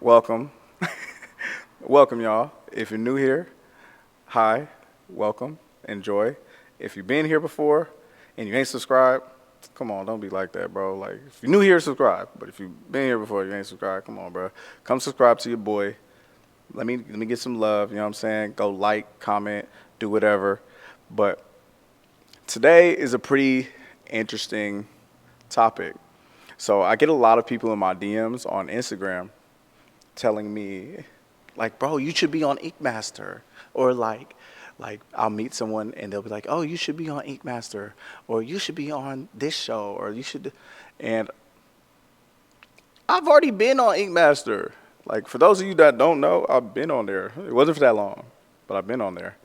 welcome. Welcome, y'all. If you're new here, hi, welcome, enjoy. If you've been here before and you ain't subscribed, come on, don't be like that, bro. Like, if you're new here, subscribe. But if you've been here before, you ain't subscribed, come on, bro. Come subscribe to your boy. Let me get some love, you know what I'm saying? Go like, comment, do whatever. But today is a pretty interesting topic. So I get a lot of people in my DMs on Instagram telling me, like, bro, you should be on Ink Master, or like I'll meet someone and they'll be like, oh, you should be on Ink Master, or you should be on this show, or you should, and I've already been on Ink Master. Like, for those of you that don't know, I've been on there. It wasn't for that long, but I've been on there.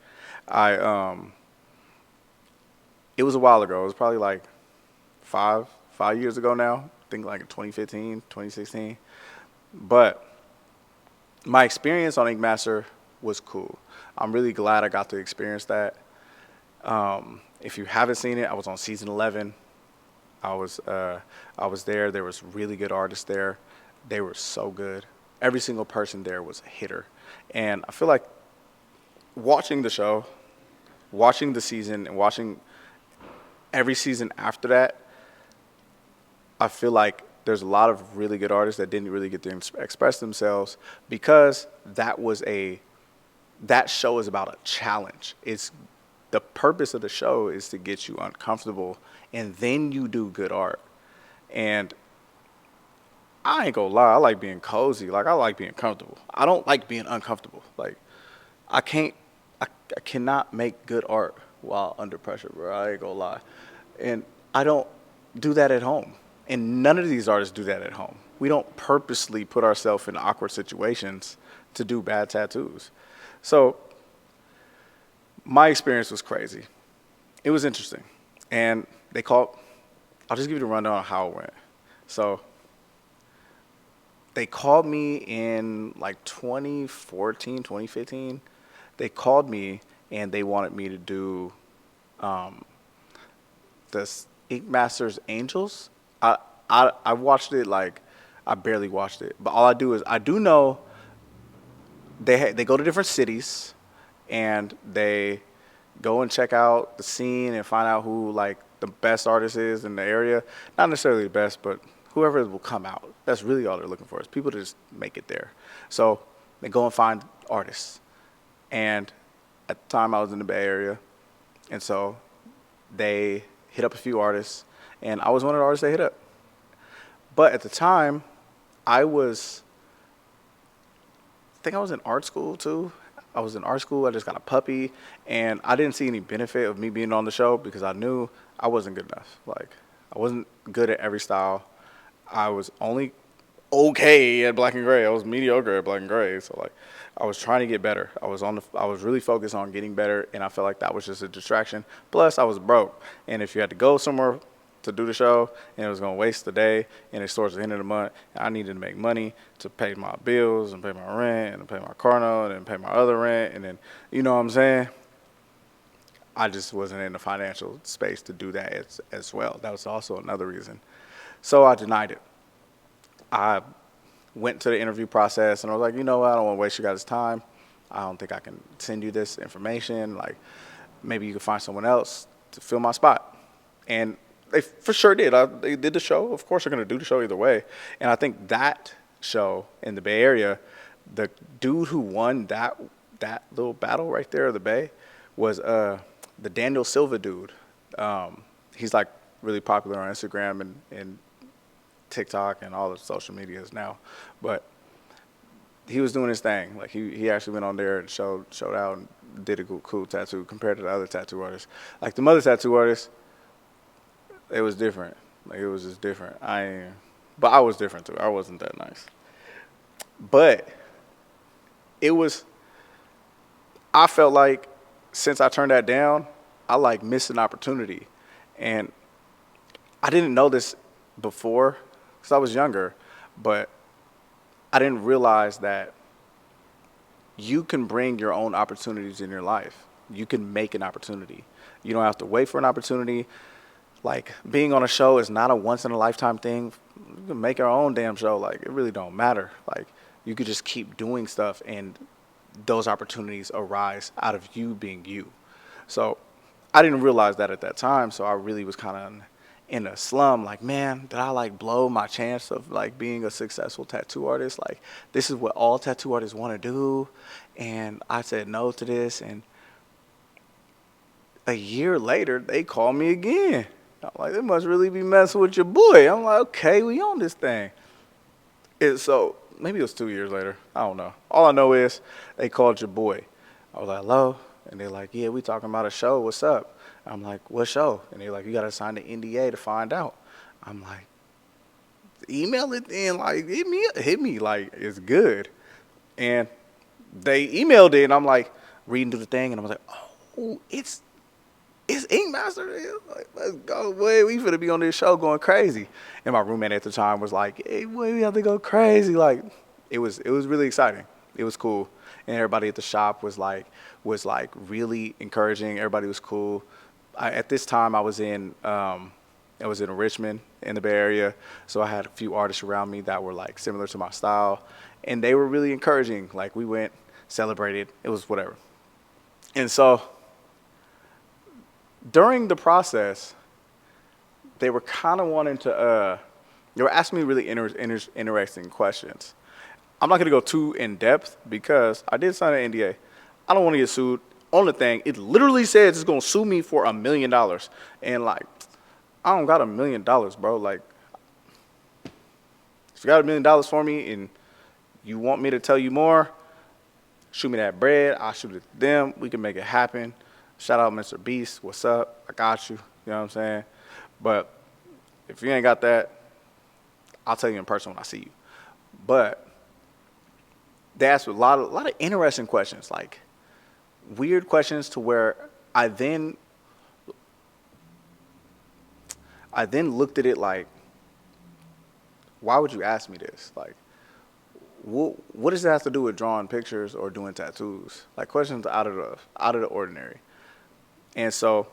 I It was a while ago. It was probably like five years ago now. I think like in 2015, 2016. But my experience on Ink Master was cool. I'm really glad I got to experience that. If you haven't seen it, I was on season 11. I was there. There was really good artists there. They were so good. Every single person there was a hitter. And I feel like watching the show, watching the season, and watching every season after that, I feel like there's a lot of really good artists that didn't really get to express themselves because that show is about a challenge. It's the purpose of the show is to get you uncomfortable, and then you do good art. And I ain't gonna lie, I like being cozy. Like, I like being comfortable. I don't like being uncomfortable. Like, I can't, I cannot make good art while under pressure, bro. I ain't gonna lie. And I don't do that at home. And none of these artists do that at home. We don't purposely put ourselves in awkward situations to do bad tattoos. So my experience was crazy. It was interesting. And I'll just give you the rundown on how it went. So they called me in like 2014, 2015. They called me and they wanted me to do this Ink Masters Angels. I watched it, like, I barely watched it. But all I do is, I do know they go to different cities and they go and check out the scene and find out who, like, the best artist is in the area. Not necessarily the best, but whoever will come out. That's really all they're looking for, is people to just make it there. So they go and find artists. And at the time I was in the Bay Area, and so they hit up a few artists, and I was one of the artists they hit up. But at the time, I think I was in art school too. I was in art school. I just got a puppy, and I didn't see any benefit of me being on the show because I knew I wasn't good enough. Like, I wasn't good at every style. I was only okay at black and gray. I was mediocre at black and gray. So, like, I was trying to get better. I was really focused on getting better, and I felt like that was just a distraction. Plus, I was broke, and if you had to go somewhere to do the show, and it was going to waste the day, and it starts at the end of the month, and I needed to make money to pay my bills and pay my rent and pay my car note and pay my other rent, and then, you know what I'm saying? I just wasn't in the financial space to do that as well. That was also another reason. So I denied it. I went to the interview process, and I was like, you know what? I don't want to waste you guys' time. I don't think I can send you this information. Like, maybe you can find someone else to fill my spot. And they for sure did. They did the show. Of course, they're going to do the show either way. And I think that show in the Bay Area, the dude who won that little battle right there in the Bay was the Daniel Silva dude. He's, like, really popular on Instagram and TikTok and all the social medias now. But he was doing his thing. Like, he actually went on there and showed out and did a cool tattoo compared to the other tattoo artists. Like, the other tattoo artists, it was different. Like, it was just different. But I was different too. I wasn't that nice. But I felt like since I turned that down, I, like, missed an opportunity. And I didn't know this before because I was younger, but I didn't realize that you can bring your own opportunities in your life. You can make an opportunity. You don't have to wait for an opportunity. Like, being on a show is not a once-in-a-lifetime thing. You can make our own damn show. Like, it really don't matter. Like, you could just keep doing stuff, and those opportunities arise out of you being you. So I didn't realize that at that time. So I really was kind of in a slum. Like, man, did I like blow my chance of like being a successful tattoo artist? Like, this is what all tattoo artists want to do, and I said no to this. And a year later, they call me again. I'm like, they must really be messing with your boy. I'm like, okay, we on this thing. So maybe it was 2 years later. I don't know. All I know is they called your boy. I was like, hello? And they're like, yeah, we talking about a show. What's up? I'm like, what show? And they're like, you got to sign the NDA to find out. I'm like, email it then. Like, hit me. Like, it's good. And they emailed it, and I'm like, reading through the thing, and I was like, oh, it's Ink Master. Like, let's go, boy. We finna be on this show going crazy. And my roommate at the time was like, hey, boy, we have to go crazy. Like, it was really exciting. It was cool. And everybody at the shop was like really encouraging. Everybody was cool. At this time, I was in Richmond in the Bay Area, so I had a few artists around me that were like similar to my style, and they were really encouraging. Like, we went, celebrated. It was whatever. And so during the process, they were kind of wanting to, they were asking me really interesting questions. I'm not going to go too in depth because I did sign an NDA. I don't want to get sued on the thing. It literally says it's going to sue me for $1 million. And like, I don't got $1 million, bro. Like, if you got $1 million for me and you want me to tell you more, shoot me that bread. I'll shoot it to them. We can make it happen. Shout out Mr. Beast. What's up? I got you. You know what I'm saying? But if you ain't got that, I'll tell you in person when I see you. But they asked a lot of interesting questions, like weird questions to where I then looked at it like, why would you ask me this? Like, what does it have to do with drawing pictures or doing tattoos? Like, questions out of the ordinary. And so,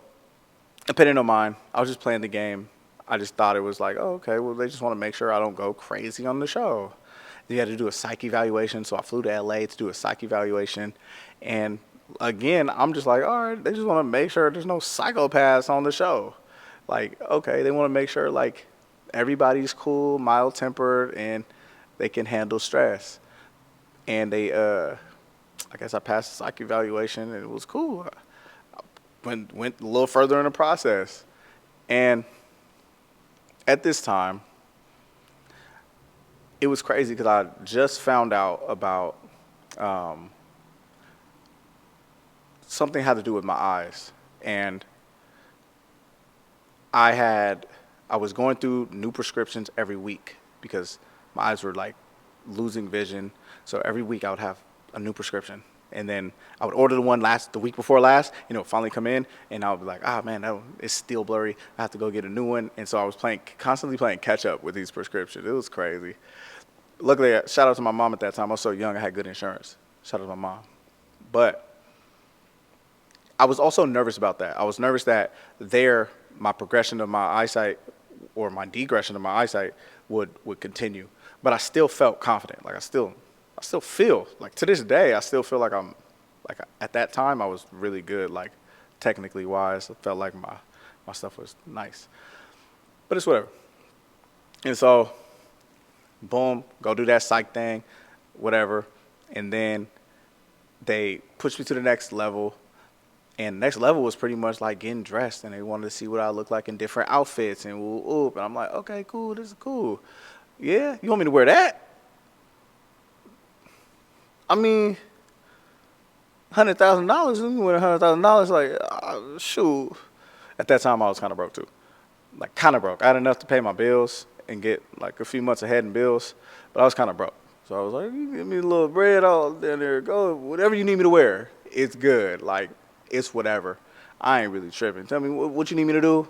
opinion on mine, I was just playing the game. I just thought it was like, oh, okay, well, they just want to make sure I don't go crazy on the show. You had to do a psych evaluation, so I flew to LA to do a psych evaluation. And again, I'm just like, all right, they just want to make sure there's no psychopaths on the show. Like, okay, they want to make sure, like, everybody's cool, mild-tempered, and they can handle stress. And they, I guess I passed the psych evaluation, and it was cool. Went a little further in the process. And at this time, it was crazy because I just found out about something had to do with my eyes. And I was going through new prescriptions every week because my eyes were like losing vision. So every week I would have a new prescription. And then I would order the one the week before last, finally come in, and I would be like, man, it's still blurry. I have to go get a new one. And so I was constantly playing catch up with these prescriptions. It was crazy. Luckily, shout out to my mom at that time. I was so young, I had good insurance. Shout out to my mom. But I was also nervous about that. I was nervous that my progression of my eyesight or my degression of my eyesight would continue. But I still felt confident. Like, I still feel, like, to this day, I still feel like at that time I was really good, like, technically wise. I felt like my stuff was nice. But it's whatever. And so, boom, go do that psych thing, whatever. And then they pushed me to the next level. And the next level was pretty much like getting dressed, and they wanted to see what I look like in different outfits and whoop. And I'm like, okay, cool, this is cool. Yeah, you want me to wear that? I mean, $100,000. You win $100,000, like, shoot. At that time, I was kind of broke too. Like, kind of broke. I had enough to pay my bills and get like a few months ahead in bills, but I was kind of broke. So I was like, you give me a little bread, all there, go. Whatever you need me to wear, it's good. Like, it's whatever. I ain't really tripping. Tell me what you need me to do.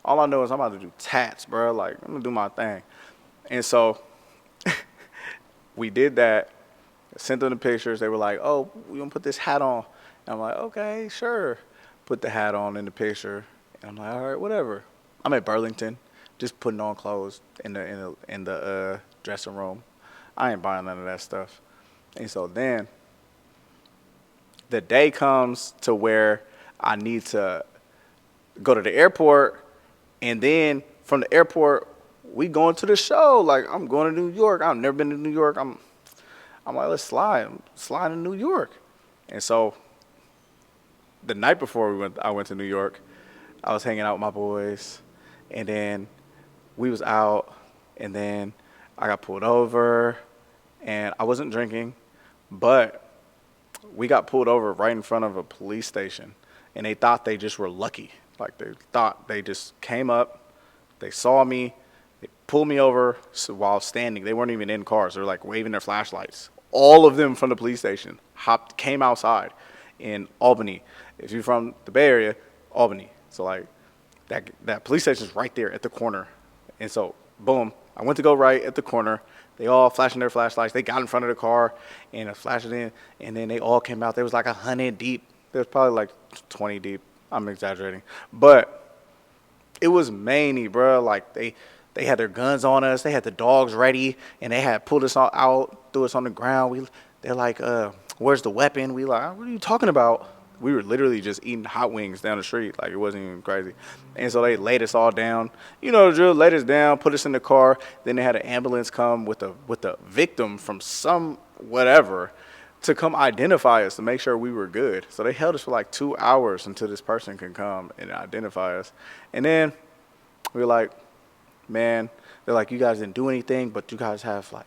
All I know is I'm about to do tats, bro. Like, I'm gonna do my thing. And so we did that. Sent them the pictures. They were like, oh, we gonna put this hat on. And I'm like, okay, sure. Put the hat on in the picture. And I'm like, all right, whatever. I'm at Burlington, just putting on clothes in the dressing room. I ain't buying none of that stuff. And so then the day comes to where I need to go to the airport, and then from the airport we going to the show. Like, I'm going to New York. I've never been to New York. I'm like, let's slide. I'm sliding to New York. And so the night before I went to New York, I was hanging out with my boys, and then we was out, and then I got pulled over, and I wasn't drinking, but we got pulled over right in front of a police station, and they thought they just were lucky. Like, they thought they just came up, they saw me, they pulled me over while standing. They weren't even in cars. They were like waving their flashlights. All of them from the police station came outside in Albany. If you're from the Bay Area, Albany. So like that police station is right there at the corner. And so boom, I went to go right at the corner. They all flashing their flashlights. They got in front of the car and I flashed it in, and then they all came out. There was like 100 deep. There was probably like 20 deep. I'm exaggerating, but it was many, bro. Like they had their guns on us. They had the dogs ready, and they had pulled us all out, threw us on the ground. They're like, where's the weapon? We like, what are you talking about? We were literally just eating hot wings down the street. Like, it wasn't even crazy. And so they laid us all down. You know the drill, laid us down, put us in the car. Then they had an ambulance come with a victim from some whatever to come identify us to make sure we were good. So they held us for like 2 hours until this person can come and identify us. And then we were like, man, they're like, you guys didn't do anything, but you guys have, like,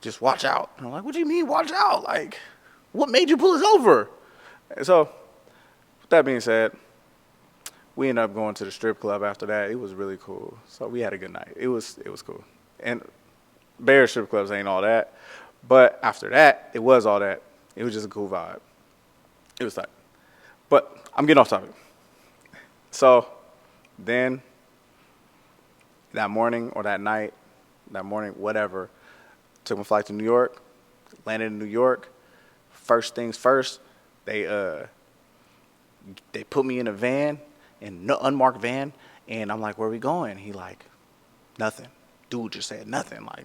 just watch out. And I'm like, what do you mean watch out? Like, what made you pull us over? And so, with that being said, we ended up going to the strip club after that. It was really cool. So we had a good night. It was cool. And Bear strip clubs ain't all that. But after that, it was all that. It was just a cool vibe. It was tight. But I'm getting off topic. So then that morning or that night, whatever, took my flight to New York, landed in New York. First things first, they put me in a van, unmarked van, and I'm like, where are we going? He like, nothing. Dude just said nothing. Like,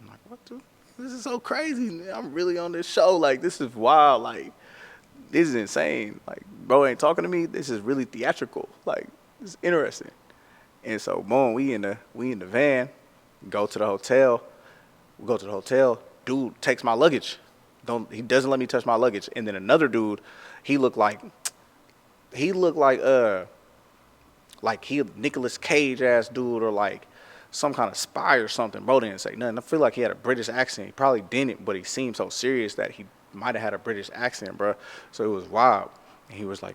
I'm like, what, dude? This is so crazy. I'm really on this show. Like, this is wild. Like, this is insane. Like, bro ain't talking to me. This is really theatrical. Like, it's interesting. And so, boom, we in the van, go to the hotel. We go to the hotel. Dude takes my luggage. He doesn't let me touch my luggage. And then another dude, he looked like he a Nicolas Cage ass dude, or like some kind of spy or something. Bro didn't say nothing. I feel like he had a British accent. He probably didn't, but he seemed so serious that he might have had a British accent, bro. So it was wild. And he was like,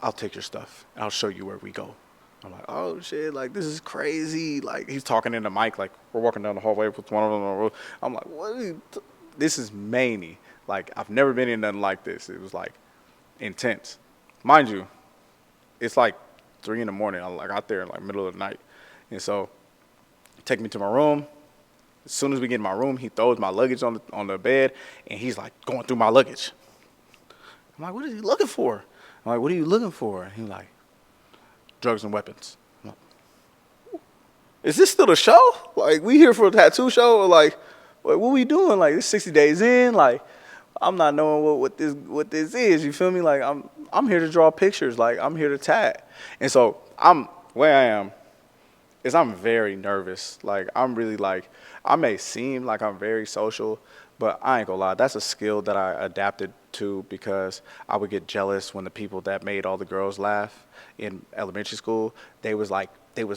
I'll take your stuff. I'll show you where we go. I'm like, oh shit, like, this is crazy. Like, he's talking in the mic, like, we're walking down the hallway with one of them. I'm like, what? This is many. Like, I've never been in nothing like this. It was like intense. Mind you, it's like 3 a.m. I'm like out there in like middle of the night. And so take me to my room. As soon as we get in my room, he throws my luggage on the bed, and he's like going through my luggage. I'm like, what is he looking for? I'm like, what are you looking for? And he's like, drugs and weapons. I'm like, is this still a show? Like, we here for a tattoo show? Or like, what we doing? Like, it's 60 days in. Like, I'm not knowing what this is. You feel me? Like, I'm here to draw pictures. Like, I'm here to tat. And so where I am is I'm very nervous. Like, I'm really like, I may seem like I'm very social, but I ain't gonna lie. That's a skill that I adapted to because I would get jealous when the people that made all the girls laugh in elementary school, they was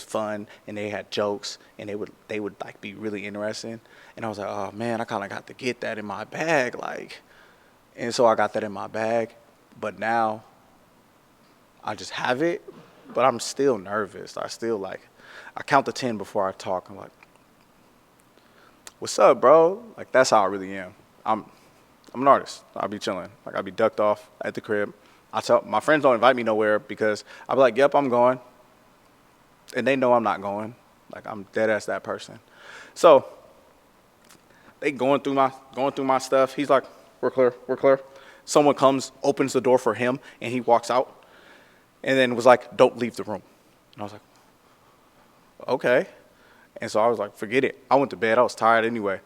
fun and they had jokes and they would like be really interesting. And I was like, oh man, I kind of got to get that in my bag. Like, and so I got that in my bag, but now I just have it, but I'm still nervous. I count to 10 before I talk. I'm like, what's up, bro? Like, that's how I really am. I'm an artist. I'll be chilling. Like, I'll be ducked off at the crib. I tell my friends don't invite me nowhere because I'll be like, yep, I'm going. And they know I'm not going. Like, I'm dead ass that person. So they going through my stuff. He's like, we're clear. Someone comes, opens the door for him, and he walks out. And then was like, don't leave the room. And I was like, okay. And so I was like, forget it. I went to bed. I was tired anyway.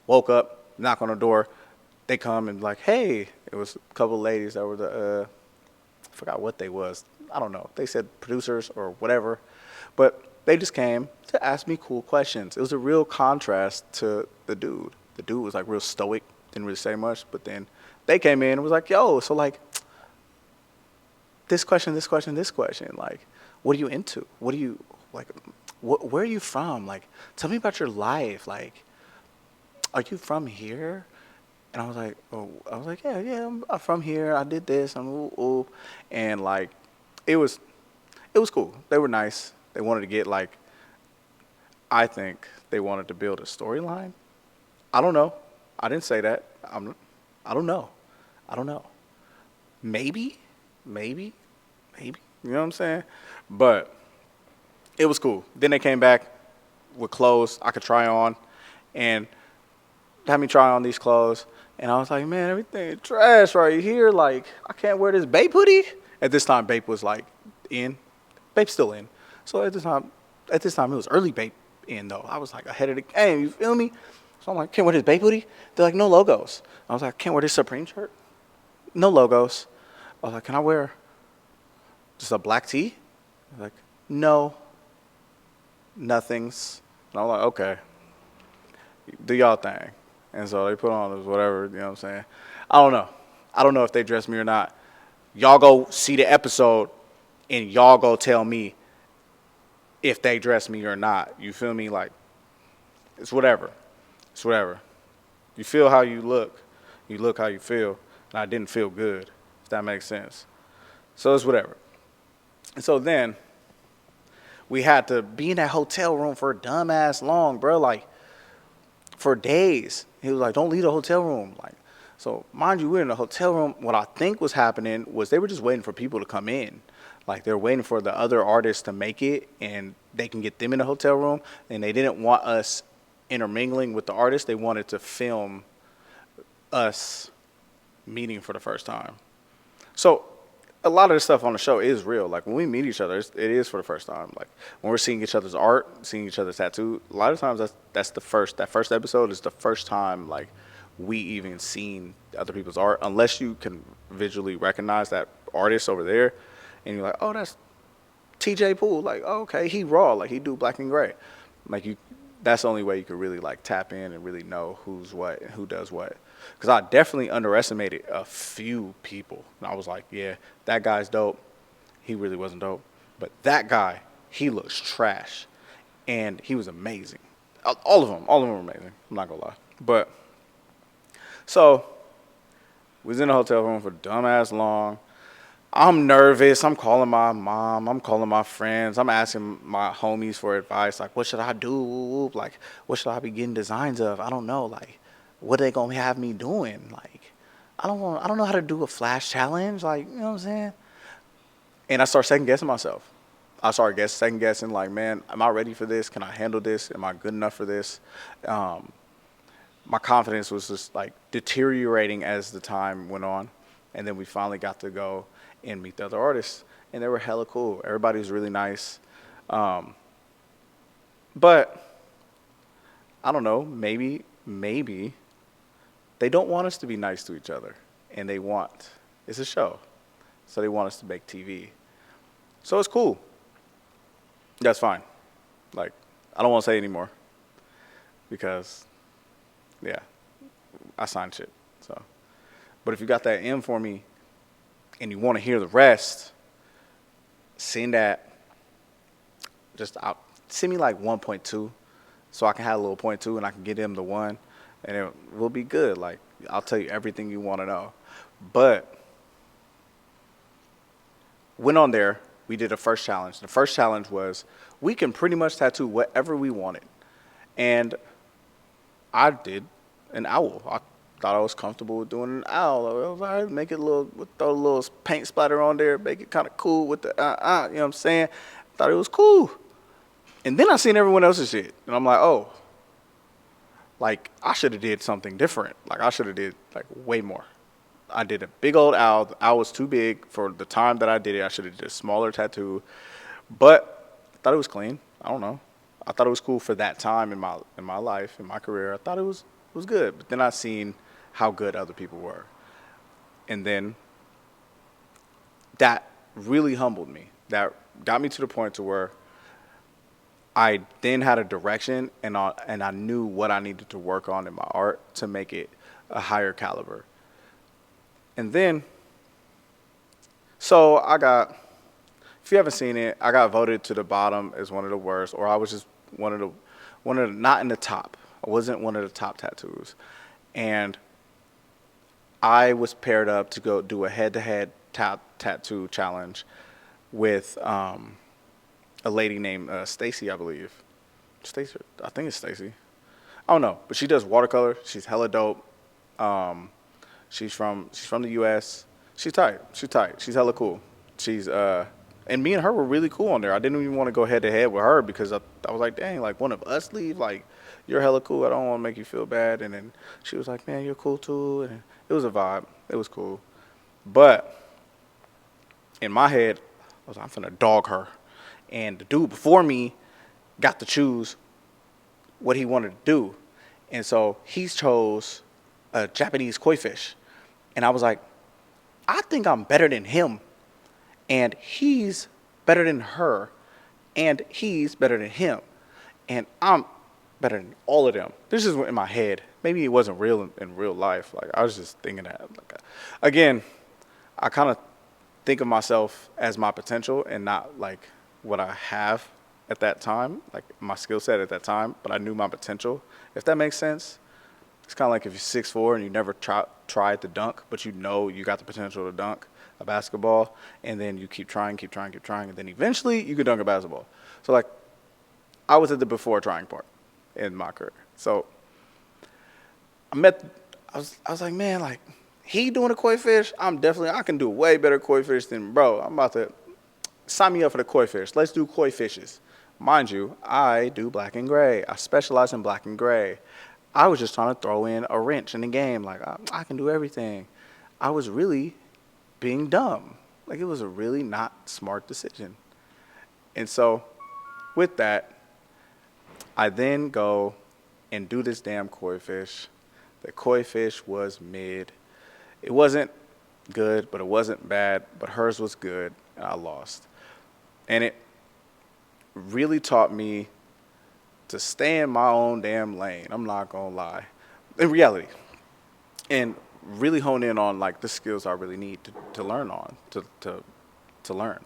Woke up. knock on the door. They come and like, hey, it was a couple of ladies that were I forgot what they was. I don't know. They said producers or whatever, but they just came to ask me cool questions. It was a real contrast to the dude. The dude was like real stoic, didn't really say much, but then they came in and was like, yo, so like this question, this question, this question, like, what are you into? What do you like? Where are you from? Like, tell me about your life. Like, are you from here? And I was like, oh, I was like, yeah, yeah, I'm from here. I did this. I'm ooh, ooh. And like, it was, it was cool. They were nice. They wanted to get like, I think they wanted to build a storyline. I don't know. I didn't say that. I don't know. I don't know. Maybe, maybe, maybe. You know what I'm saying? But it was cool. Then they came back with clothes I could try on, and had me try on these clothes. And I was like, man, everything is trash right here. Like, I can't wear this Bape hoodie. At this time, Bape was like in. Bape's still in. So at this time, it was early Bape in though. I was like ahead of the game. You feel me? So I'm like, can't wear this Bape hoodie. They're like, no logos. I was like, can't wear this Supreme shirt. No logos. I was like, can I wear just a black tee? Like, no, nothings. And I was like, okay, do y'all thing. And so they put on this whatever, you know what I'm saying? I don't know. I don't know if they dressed me or not. Y'all go see the episode and y'all go tell me if they dress me or not. You feel me? Like, it's whatever. It's whatever. You feel how you look how you feel. And I didn't feel good, if that makes sense. So it's whatever. And so then we had to be in that hotel room for dumbass long, bro. Like, for days. He was like, don't leave the hotel room. Like, so mind you, we're in the hotel room. What I think was happening was they were just waiting for people to come in. Like, they're waiting for the other artists to make it and they can get them in the hotel room. And they didn't want us intermingling with the artists. They wanted to film us meeting for the first time. So a lot of the stuff on the show is real. Like, when we meet each other, it is for the first time. Like, when we're seeing each other's art, seeing each other's tattoo, a lot of times that first episode is the first time, like, we even seen other people's art, unless you can visually recognize that artist over there, and you're like, oh, that's TJ Poole. Like, oh, okay, he raw. Like, he do black and gray. Like, that's the only way you could really, like, tap in and really know who's what and who does what. Because I definitely underestimated a few people. And I was like, yeah, that guy's dope. He really wasn't dope. But that guy, he looks trash. And he was amazing. All of them were amazing. I'm not going to lie. But, so, we was in the hotel room for dumbass long. I'm nervous. I'm calling my mom. I'm calling my friends. I'm asking my homies for advice. Like, what should I do? Like, what should I be getting designs of? I don't know. Like, what are they gonna have me doing? Like, I don't know how to do a flash challenge. Like, you know what I'm saying? And I start second guessing myself. I started second guessing. Like, man, am I ready for this? Can I handle this? Am I good enough for this? My confidence was just like deteriorating as the time went on, and then we finally got to go and meet the other artists, and they were hella cool. Everybody was really nice. But I don't know, maybe they don't want us to be nice to each other, and it's a show, so they want us to make TV. So it's cool. That's fine. Like, I don't want to say anymore because, yeah, I signed shit. So, but if you got that in for me, and you want to hear the rest, send that. Send me like 1.2, so I can have a little 0.2, and I can get him the 1, and it will be good. Like, I'll tell you everything you want to know. But went on there. We did a first challenge. The first challenge was we can pretty much tattoo whatever we wanted, and I did an owl. I thought I was comfortable with doing an owl. I was like, all right, make it throw a little paint splatter on there, make it kind of cool with the you know what I'm saying? Thought it was cool. And then I seen everyone else's shit, and I'm like, oh, like, I should have did something different. Like, I should have did, like, way more. I did a big old owl. The owl was too big for the time that I did it. I should have did a smaller tattoo. But I thought it was clean. I don't know. I thought it was cool for that time in my life, in my career. I thought it was It was good. But then I seen how good other people were. And then that really humbled me. That got me to the point to where I then had a direction, and I knew what I needed to work on in my art to make it a higher caliber. And then, so I got, if you haven't seen it, I got voted to the bottom as one of the worst, or I was just not in the top. I wasn't one of the top tattoos. And I was paired up to go do a head-to-head tattoo challenge with a lady named Stacy, I believe. Stacy, I think it's Stacy. I don't know, but she does watercolor. She's hella dope. Um, she's from the U.S. She's tight. She's tight. She's hella cool. She's and me and her were really cool on there. I didn't even want to go head to head with her because I was like, dang, like one of us leave, like you're hella cool. I don't want to make you feel bad. And then she was like, man, you're cool too. And it was a vibe. It was cool. But in my head, I was like, I'm finna dog her. And the dude before me got to choose what he wanted to do. And so he chose a Japanese koi fish. And I was like, I think I'm better than him. And he's better than her. And he's better than him. And I'm better than all of them. This is in my head. Maybe it wasn't real in real life. Like I was just thinking that. Like, again, I kind of think of myself as my potential and not like what I have at that time, like my skill set at that time, but I knew my potential, if that makes sense. It's kind of like if you're 6'4" and you never tried to dunk, but you know you got the potential to dunk a basketball, and then you keep trying, and then eventually you can dunk a basketball. So like I was at the before trying part in my career. So I was like, man, like he doing a koi fish, I can do a way better koi fish than bro. I'm about to sign me up for the koi fish. Let's do koi fishes. Mind you, I do black and gray. I specialize in black and gray. I was just trying to throw in a wrench in the game. Like, I can do everything. I was really being dumb. Like, it was a really not smart decision. And so, with that, I then go and do this damn koi fish. The koi fish was mid. It wasn't good, but it wasn't bad. But hers was good, and I lost. And it really taught me to stay in my own damn lane. I'm not gonna lie. In reality. And really hone in on like the skills I really need to learn on, to learn.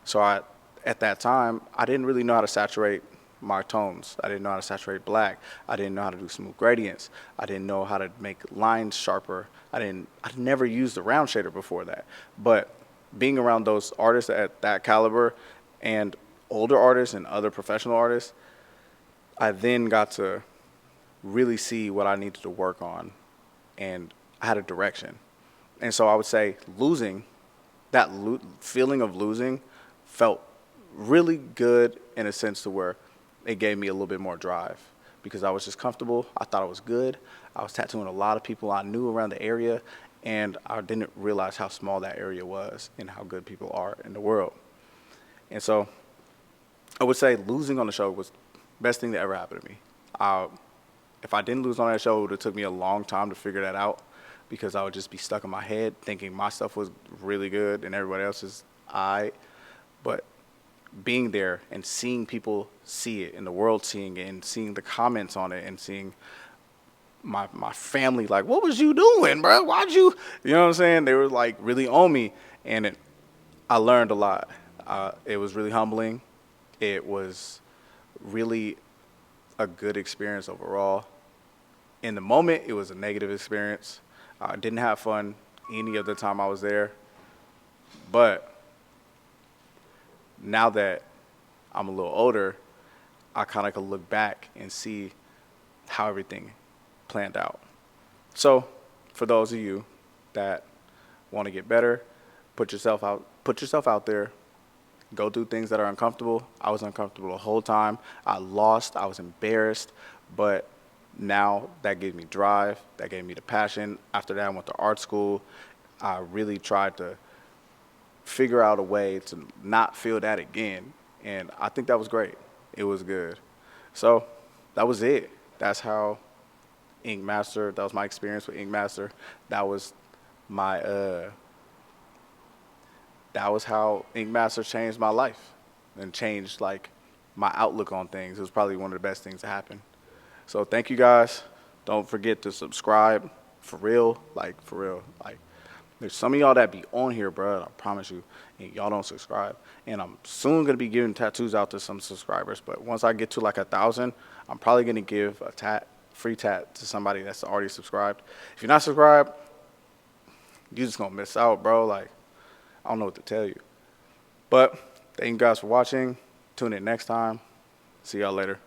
So at that time, I didn't really know how to saturate my tones. I didn't know how to saturate black. I didn't know how to do smooth gradients. I didn't know how to make lines sharper. I'd never used a round shader before that. But being around those artists at that caliber and older artists and other professional artists, I then got to really see what I needed to work on, and I had a direction. And so I would say losing, that feeling of losing felt really good in a sense to where it gave me a little bit more drive because I was just comfortable. I thought I was good. I was tattooing a lot of people I knew around the area, and I didn't realize how small that area was and how good people are in the world. And so I would say losing on the show was the best thing that ever happened to me. If I didn't lose on that show, it would have took me a long time to figure that out because I would just be stuck in my head thinking my stuff was really good and everybody else is aight. But being there and seeing people see it and the world seeing it and seeing the comments on it and seeing my family like, what was you doing, bro? Why'd you know what I'm saying? They were like really on me, and I learned a lot. It was really humbling. It was really a good experience overall. In the moment, it was a negative experience. I didn't have fun any of the time I was there. But now that I'm a little older, I kind of can look back and see how everything planned out. So for those of you that want to get better, put yourself out there. Go do things that are uncomfortable. I was uncomfortable the whole time. I lost. I was embarrassed. But now that gave me drive. That gave me the passion. After that, I went to art school. I really tried to figure out a way to not feel that again. And I think that was great. It was good. So that was it. That's how Ink Master. That was my experience with Ink Master. That was my that was how Ink Master changed my life and changed like my outlook on things. It was probably one of the best things to happen. So thank you guys. Don't forget to subscribe for real, like for real. Like there's some of y'all that be on here, bro. I promise you, and y'all don't subscribe. And I'm soon gonna be giving tattoos out to some subscribers. But once I get to like 1,000, I'm probably gonna give a free tat to somebody that's already subscribed. If you're not subscribed, you just gonna miss out, bro. Like I don't know what to tell you. But thank you guys for watching. Tune in next time. See y'all later.